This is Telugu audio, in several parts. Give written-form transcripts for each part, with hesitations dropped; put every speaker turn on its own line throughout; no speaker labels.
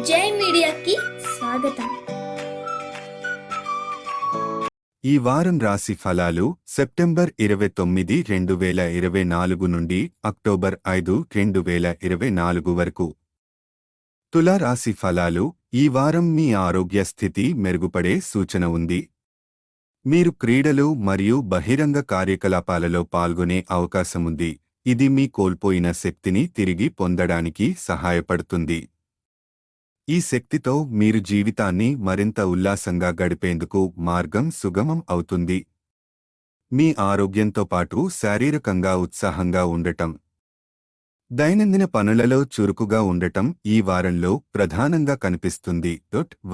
జై మీడియాకి స్వాగతం.
ఈ వారం రాశి ఫలాలు సెప్టెంబర్ 29, 2024 నుండి అక్టోబర్ 5, 2024 వరకు. తులా రాశి ఫలాలు. ఈ వారం మీ ఆరోగ్య స్థితి మెరుగుపడే సూచన ఉంది. మీరు క్రీడలు మరియు బహిరంగ కార్యకలాపాలలో పాల్గొనే అవకాశముంది. ఇది మీ కోల్పోయిన శక్తిని తిరిగి పొందడానికి సహాయపడుతుంది. ఈ శక్తితో మీరు జీవితాన్ని మరింత ఉల్లాసంగా గడిపేందుకు మార్గం సుగమం అవుతుంది. మీ ఆరోగ్యంతో పాటు శారీరకంగా ఉత్సాహంగా ఉండటం, దైనందిన పనులలో చురుకుగా ఉండటం ఈ వారంలో ప్రధానంగా కనిపిస్తుంది.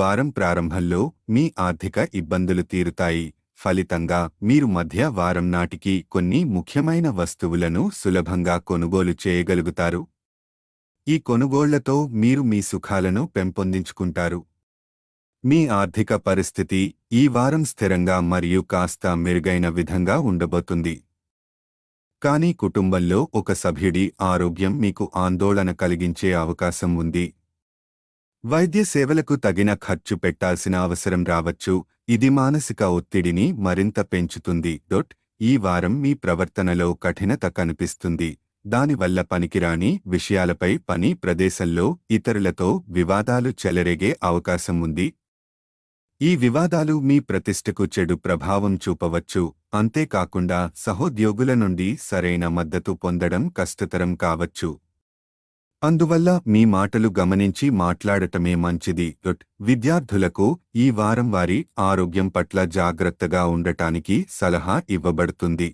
వారం ప్రారంభంలో మీ ఆర్థిక ఇబ్బందులు తీరుతాయి. ఫలితంగా మీరు మధ్య వారం నాటికి కొన్ని ముఖ్యమైన వస్తువులను సులభంగా కొనుగోలు చేయగలుగుతారు. ఈ కొనుగోళ్లతో మీరు మీ సుఖాలను పెంపొందించుకుంటారు. మీ ఆర్థిక పరిస్థితి ఈ వారం స్థిరంగా మరియు కాస్త మెరుగైన విధంగా ఉండబోతుంది. కానీ కుటుంబంలో ఒక సభ్యుడి ఆరోగ్యం మీకు ఆందోళన కలిగించే అవకాశం ఉంది. వైద్య సేవలకు తగిన ఖర్చు పెట్టాల్సిన అవసరం రావచ్చు. ఇది మానసిక ఒత్తిడిని మరింత పెంచుతుంది. ఈ వారం మీ ప్రవర్తనలో కఠినత కనిపిస్తుంది. దానివల్ల పనికిరాని విషయాలపై పని ప్రదేశంలో ఇతరులతో వివాదాలు చెలరేగే అవకాశం ఉంది. ఈ వివాదాలు మీ ప్రతిష్టకు చెడు ప్రభావం చూపవచ్చు. అంతేకాకుండా సహోద్యోగుల నుండి సరైన మద్దతు పొందడం కష్టతరం కావచ్చు. అందువల్ల మీ మాటలు గమనించి మాట్లాడటమే మంచిది. విద్యార్థులకు ఈ వారం వారి ఆరోగ్యం పట్ల జాగ్రత్తగా ఉండటానికి సలహా ఇవ్వబడుతుంది.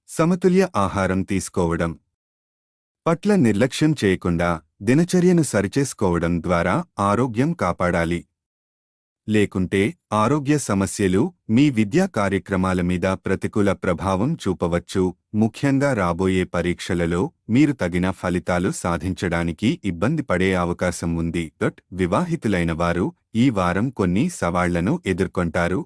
సమతుల్య ఆహారం తీసుకోవడం పట్ల నిర్లక్ష్యం చేయకుండా దినచర్యను సరిచేసుకోవడం ద్వారా ఆరోగ్యం కాపాడాలి. లేకుంటే ఆరోగ్య సమస్యలు మీ విద్యా కార్యక్రమాల మీద ప్రతికూల ప్రభావం చూపవచ్చు. ముఖ్యంగా రాబోయే పరీక్షలలో మీరు తగిన ఫలితాలు సాధించడానికి ఇబ్బంది పడే అవకాశం ఉంది. వివాహితులైన వారు ఈ వారం కొన్ని సవాళ్లను ఎదుర్కొంటారు.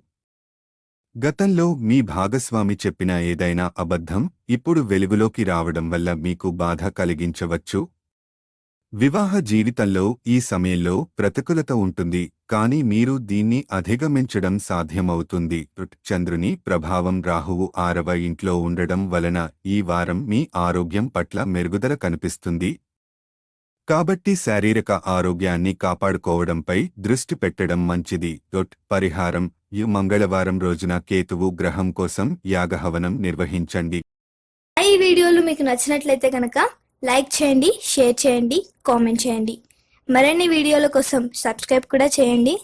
గతంలో మీ భాగస్వామి చెప్పిన ఏదైనా అబద్ధం ఇప్పుడు వెలుగులోకి రావడం వల్ల మీకు బాధ కలిగించవచ్చు. వివాహ జీవితంలో ఈ సమయంలో ప్రతికూలత ఉంటుంది, కానీ మీరు దీన్ని అధిగమించడం సాధ్యమవుతుంది. చంద్రుని ప్రభావం రాహువు 6వ ఇంట్లో ఉండడం వలన ఈ వారం మీ ఆరోగ్యం పట్ల మెరుగుదల కనిపిస్తుంది. కాబట్టి శారీరక ఆరోగ్యాన్ని కాపాడుకోవడంపై దృష్టి పెట్టడం మంచిది. పరిహారం. మంగళవారం రోజున కేతువు గ్రహం కోసం యాగహవనం నిర్వహించండి.
ఈ వీడియోలు మీకు నచ్చినట్లయితే కనుక లైక్ చేయండి, షేర్ చేయండి, కామెంట్ చేయండి. మరిన్ని వీడియోల కోసం సబ్స్క్రైబ్ కూడా చేయండి.